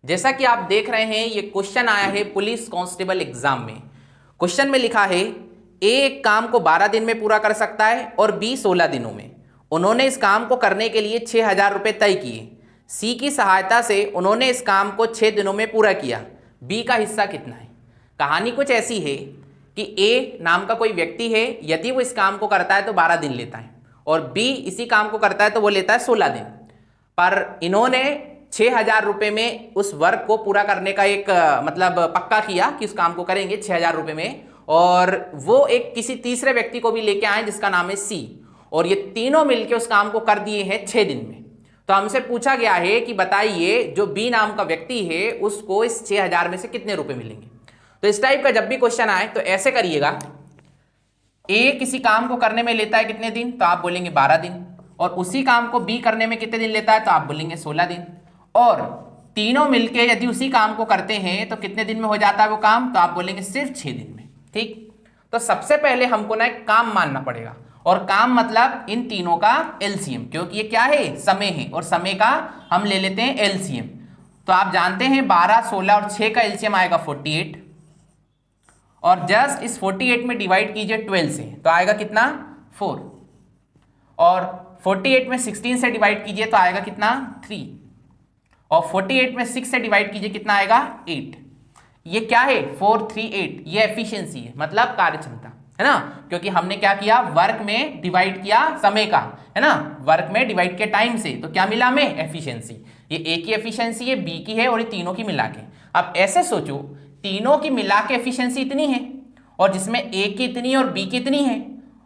जैसा कि आप देख रहे हैं ये क्वेश्चन आया है पुलिस कांस्टेबल एग्जाम में। क्वेश्चन में लिखा है ए एक काम को 12 दिन में पूरा कर सकता है और बी 16 दिनों में। उन्होंने इस काम को करने के लिए 6,000 रुपये तय किए। सी की सहायता से उन्होंने इस काम को 6 दिनों में पूरा किया। बी का हिस्सा कितना है। कहानी कुछ ऐसी है कि ए नाम का कोई व्यक्ति है, यदि वो इस काम को करता है तो 12 दिन लेता है और बी इसी काम को करता है तो वो लेता है 16 दिन। पर इन्होंने 6,000 रुपये में उस वर्क को पूरा करने का एक मतलब पक्का किया कि उस काम को करेंगे 6,000 रुपये में, और वो एक किसी तीसरे व्यक्ति को भी लेके आए जिसका नाम है सी, और ये तीनों मिलके उस काम को कर दिए हैं 6 दिन में। तो हमसे पूछा गया है कि बताइए जो बी नाम का व्यक्ति है उसको इस 6,000 में से कितने रुपए मिलेंगे। तो इस टाइप का जब भी क्वेश्चन आए तो ऐसे करिएगा, ए किसी काम को करने में लेता है कितने दिन, तो आप बोलेंगे 12 दिन, और उसी काम को बी करने में कितने दिन लेता है तो आप बोलेंगे 16 दिन, और तीनों मिलके यदि उसी काम को करते हैं तो कितने दिन में हो जाता है वो काम, तो आप बोलेंगे सिर्फ 6 दिन में। ठीक, तो सबसे पहले हमको ना एक काम मानना पड़ेगा, और काम मतलब इन तीनों का एलसीएम, क्योंकि ये क्या है, समय है, और समय का हम ले लेते हैं एलसीएम। तो आप जानते हैं 12, 16 और 6 का एलसीएम आएगा 48, और जस्ट इस 48 में डिवाइड कीजिए 12 से तो आएगा कितना 4, और 48 में 16 से डिवाइड कीजिए तो आएगा कितना 3, और 48 में 6 से डिवाइड कीजिए कितना आएगा 8। ये क्या है 438, ये एफिशिएंसी है, मतलब कार्यक्षमता है ना, क्योंकि हमने क्या किया वर्क में डिवाइड किया समय का, है ना, वर्क में डिवाइड के टाइम से, तो क्या मिला हमें एफिशिएंसी। ये ए की एफिशिएंसी है, बी की है और ये तीनों की मिला के। अब ऐसे सोचो तीनों की मिला के एफिशिएंसी इतनी है और जिसमें ए की इतनी और बी की इतनी है,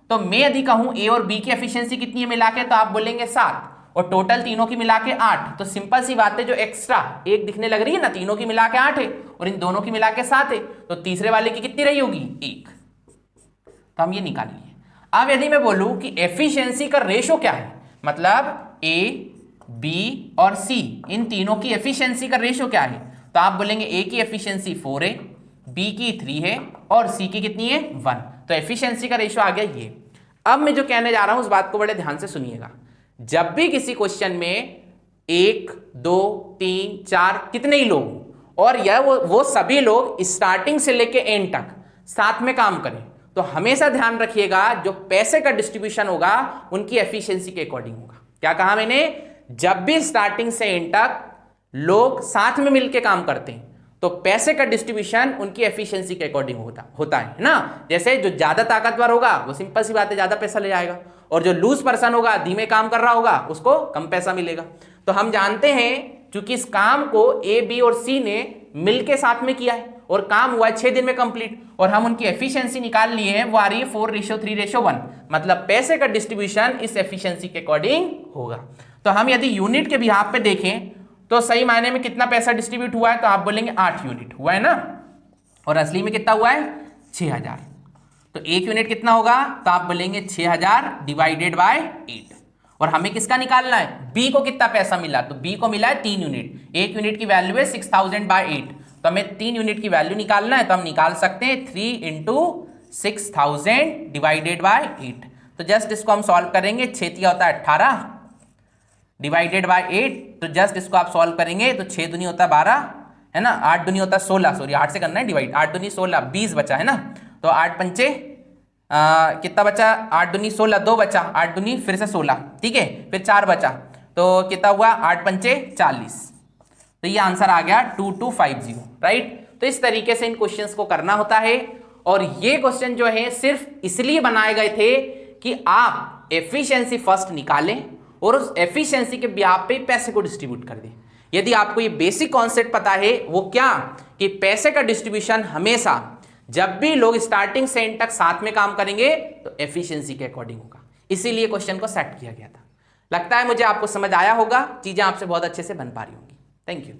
तो मैं यदि कहूं ए और बी की एफिशिएंसी कितनी है मिला के, तो आप बोलेंगे 7, और टोटल तीनों की मिला के 8। तो सिंपल सी बात है, जो एक्स्ट्रा एक दिखने लग रही है ना, तीनों की मिला के 8 है और इन दोनों की मिला के 7 है, तो तीसरे वाले की कितनी रही होगी 1। तो हम ये निकाल लिए। अब यदि मैं बोलूं कि एफिशिएंसी का रेशो क्या है, मतलब ए बी और सी इन तीनों की एफिशिएंसी का रेशो क्या है, तो आप बोलेंगे ए की एफिशिएंसी 4 है, बी की 3 है और सी की कितनी है 1। तो एफिशिएंसी का रेशो आ गया ये। अब मैं जो कहने जा रहा हूं उस बात को बड़े ध्यान से सुनिएगा। जब भी किसी क्वेश्चन में 1, 2, 3, 4 कितने ही लोग और यह वो सभी लोग स्टार्टिंग से लेके एंड तक साथ में काम करें, तो हमेशा ध्यान रखिएगा जो पैसे का डिस्ट्रीब्यूशन होगा उनकी एफिशिएंसी के अकॉर्डिंग होगा। क्या कहा मैंने, जब भी स्टार्टिंग से एंड तक लोग साथ में मिलकर काम करते हैं तो पैसे का डिस्ट्रीब्यूशन उनकी एफिशिएंसी के अकॉर्डिंग होता है ना। जैसे जो ज्यादा ताकतवर होगा वो सिंपल सी बात है ज्यादा पैसा ले जाएगा, और जो लूज पर्सन होगा धीमे काम कर रहा होगा उसको कम पैसा मिलेगा। तो हम जानते हैं क्योंकि इस काम को ए बी और सी ने मिलके साथ में किया है और काम हुआ है 6 दिन में कंप्लीट, और हम उनकी एफिशिएंसी निकाल लिए हैं, वो आ रही है 4:3:1, मतलब पैसे का डिस्ट्रीब्यूशन इस एफिशिएंसी के अकॉर्डिंग होगा। तो हम यदि यूनिट के बिहाफ पे देखें तो सही मायने में कितना पैसा डिस्ट्रीब्यूट हुआ है, तो आप बोलेंगे 8 यूनिट हुआ है ना, और असली में कितना हुआ है 6,000। तो 1 यूनिट कितना होगा, तो आप बोलेंगे 6,000 डिवाइडेड बाय 8। और हमें किसका निकालना है, बी को कितना पैसा मिला, तो बी को मिला है 3 यूनिट। 1 यूनिट की वैल्यू है 6,000 बाय 8, तो हमें 3 यूनिट की वैल्यू निकालना है, तो हम निकाल सकते हैं 3 × 6,000 डिवाइडेड बाय 8। तो जस्ट इसको हम सॉल्व करेंगे, 6 होता है 18 डिवाइडेड बाय 8, तो जस्ट इसको आप सॉल्व करेंगे तो 6 दूनी होता है 12, है ना, 8 दूनी होता है 16, सॉरी 8 से करना है डिवाइड, 8 दूनी 16, 20 बचा है ना, तो 8 पंचे कितना बचा, 8 दूनी 16, 2 बचा, 8 दूनी फिर से 16, ठीक है, फिर 4 बचा, तो कितना हुआ 8 पंचे 40। तो ये आंसर आ गया 2250, राइट। तो इस तरीके से इन क्वेश्चंस को करना होता है, और ये क्वेश्चन जो है सिर्फ इसलिए बनाए गए थे कि आप एफिशिएंसी फर्स्ट निकालें और उस एफिशिएंसी के बिहाफ पे पैसे को डिस्ट्रीब्यूट कर दें। यदि आपको ये बेसिक कॉन्सेप्ट पता है, वो क्या, कि पैसे का डिस्ट्रीब्यूशन हमेशा जब भी लोग स्टार्टिंग से एंड तक साथ में काम करेंगे तो एफिशिएंसी के अकॉर्डिंग होगा, इसीलिए क्वेश्चन को सेट किया गया था। लगता है मुझे आपको समझ आया होगा, चीजें आपसे बहुत अच्छे से बन पा रही होंगी। Thank you.